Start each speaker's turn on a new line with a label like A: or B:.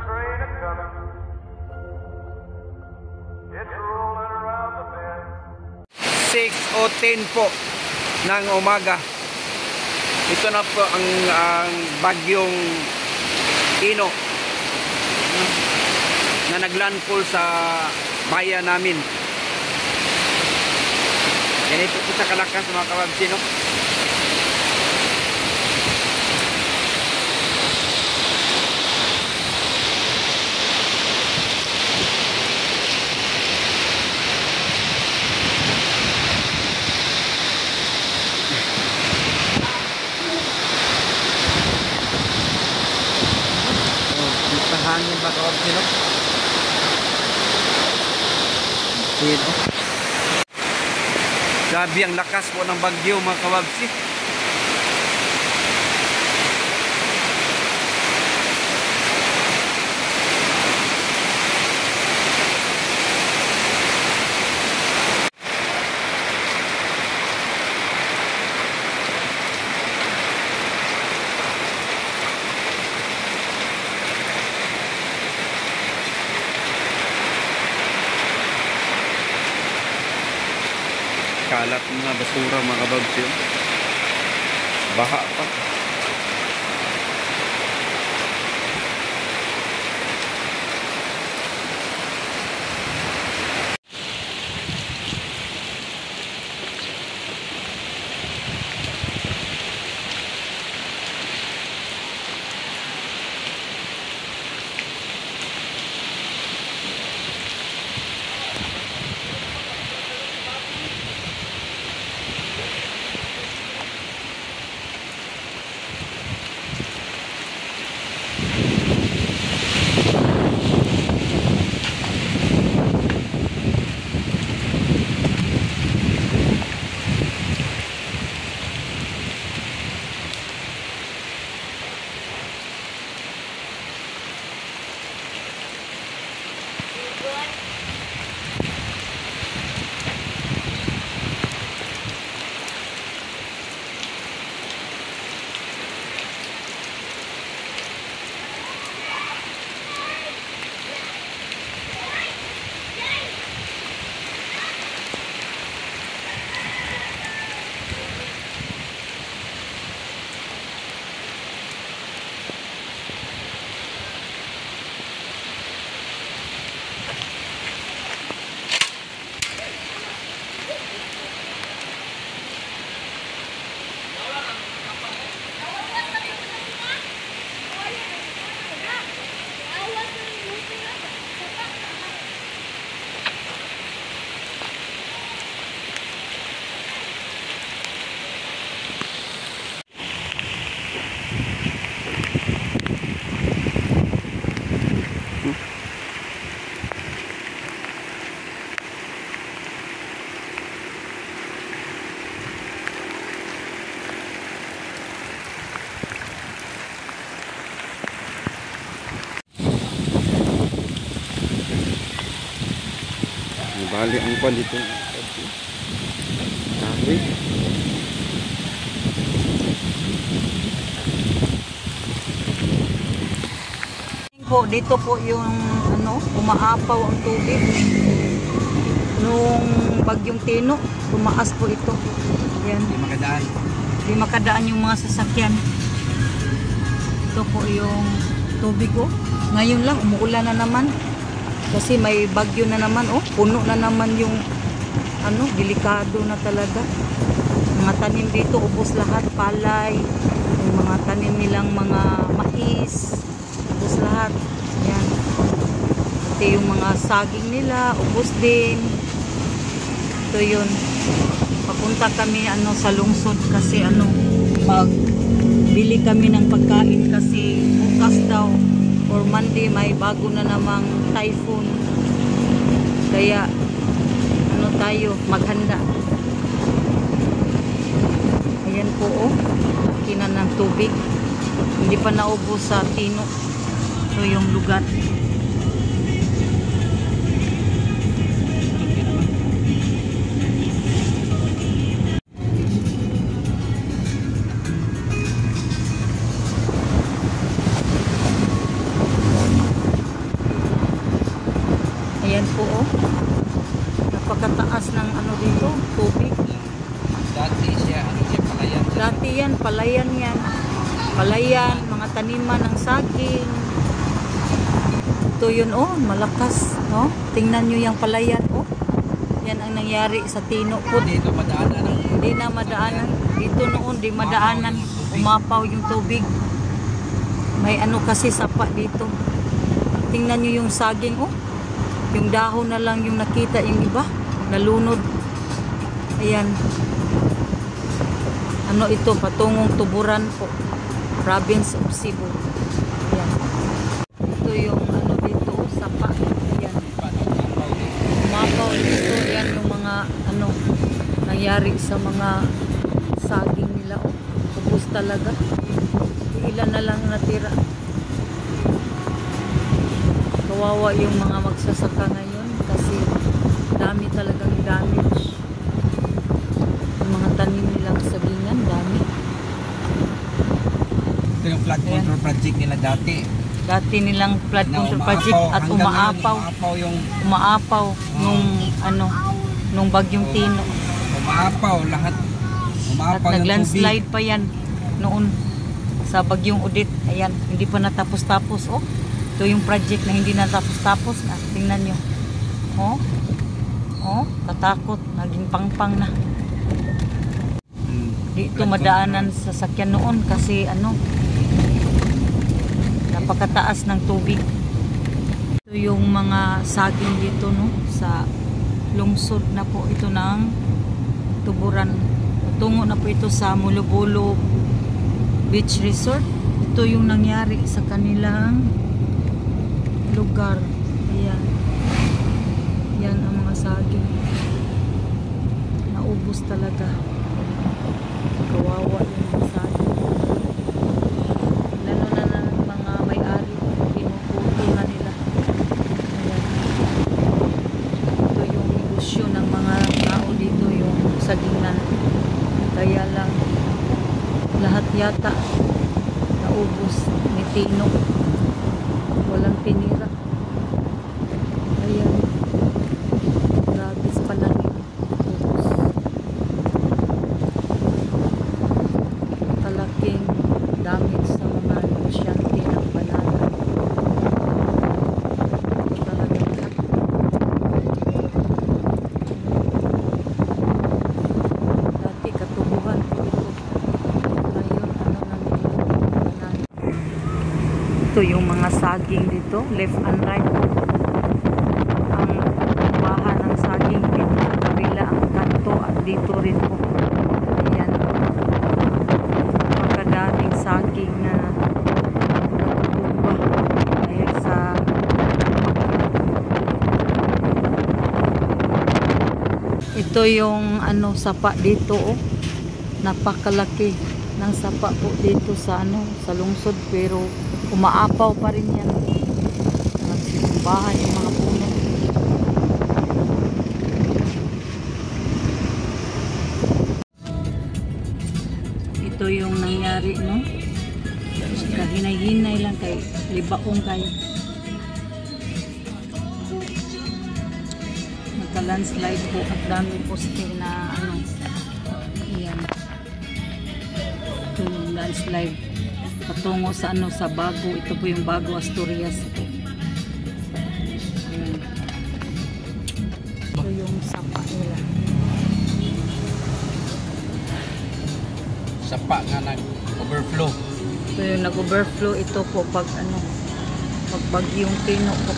A: train a coming. It's rolling around the bend.
B: 6:10 po ng umaga. Ito na po ang bagyong Tino na naglandfall sa bayan namin. Ganito po sa kalakas mga kababsi, no? Hangin ba kababsi, no? Dito. Grabe ang lakas po ng bagyo mga kababsi. Kalat mga basura mga kababsi. Baha pa. Bali ang kwan dito. Sabi.
C: Po dito po yung umaapaw ang tubig nung bagyong Tino, tumaas po ito. Yan. Di makadaan yung mga sasakyan. Ito po yung tubig Ngayon lang umuulan na naman. Kasi may bagyo na naman, puno na naman yung delikado na talaga. Mga tanim dito, ubos lahat, palay, yung mga tanim nilang mga mais, ubos lahat. Yan. Pati yung mga saging nila, ubos din. Ito yun. Papunta kami sa lungsod kasi magbili kami ng pagkain kasi bukas daw or Monday may bago na namang typhoon. Kaya tayo maghanda. Ayan po laki na ng tubig. Hindi pa naubos sa Tino. Ito yung lugar. Ayan po oh. Napakataas ng ano dito, tubig.
B: Dati siya, palayan.
C: Dati yan, palayan yan. Palayan, mga taniman ng saging. Ito yun oh, malakas. No? Tingnan nyo yung palayan oh. Yan ang nangyari sa Tino po.
B: Dito madaanan.
C: Hindi na madaanan. Dito noon, di madaanan. Umapaw yung tubig. May ano kasi sapa dito. Tingnan nyo yung saging oh. Yung dahon na lang yung nakita, yung iba nalunod. Ayan. Ano ito, patungong Tuburan po, province of Cebu. Ayan. Ito yung ano dito, sapa. Ayan. Umapaw dito. Ayan yung mga ano nangyari sa mga saging nila oh. Ubus talaga. Ilan na lang natira. Kawawa yung mga magsasaka ngayon kasi dami talagang damage. Yung mga tanim nilang sagingan, dami.
B: Ito yung flood control project nila dati.
C: Dati nilang flood
B: Na
C: control
B: umaapaw.
C: project at
B: Hanggang ngayon,
C: umaapaw.
B: umaapaw yung
C: Nung bagyong Tino.
B: umaapaw lahat.
C: At
B: Umaapaw yung
C: naglandslide pa yan noon sa bagyong Udit. Ayan, hindi pa natapos-tapos oh. Ito yung project na hindi natapos-tapos na. Tingnan nyo. Oh. Oh, katakot. Naging pangpang na. Dito madaanan sa sakyan noon kasi ano, napakataas ng tubig. Ito yung mga saging dito no, sa lungsod na po ito ng Tuburan. Tungo na po ito sa Mulubolo Beach Resort. Ito yung nangyari sa kanilang lugar. Ayan. Yan ang mga saging. Naubos talaga. Kawawa yung mga saging. Lalo na ng mga may-ari. Pinuputo na nila. Ayan. Ito yung negosyo ng mga tao dito, yung sagingan. Kaya lang lahat yata naubos ni Tino. Walang tinira. Ayan. Grabe sa panangin. Ubos. Kalaking damage sa mga negosyante ng banana. Ito talaga lahat. Dati katubuhan po ito. Ngayon ano na nila banana. Ito yung mga saging dito, left and right po. Ang bahan ng saging dito sa kabila, ang kanto at dito rin po. Ayan. Magkadaming saging na natutumba dahil sa ito yung ano sapa dito oh. Napakalaki ng sapa po dito sa ano, sa lungsod pero umaapaw pa rin yan. Nagsisimbahan yung mga puno. Ito yung nangyari no. Kahinay-hinay lang kay libaong kay nagka-landslide po at daming poste na ano. Ayan. Ito yung landslide patungo sa ano, sa Bago. Ito po yung Bago Asturias po. Ayan. Ito yung sapa nila.
B: Sapa nga nag-overflow.
C: Ito yung nag-overflow ito po pag ano, pag bagyong Tino po.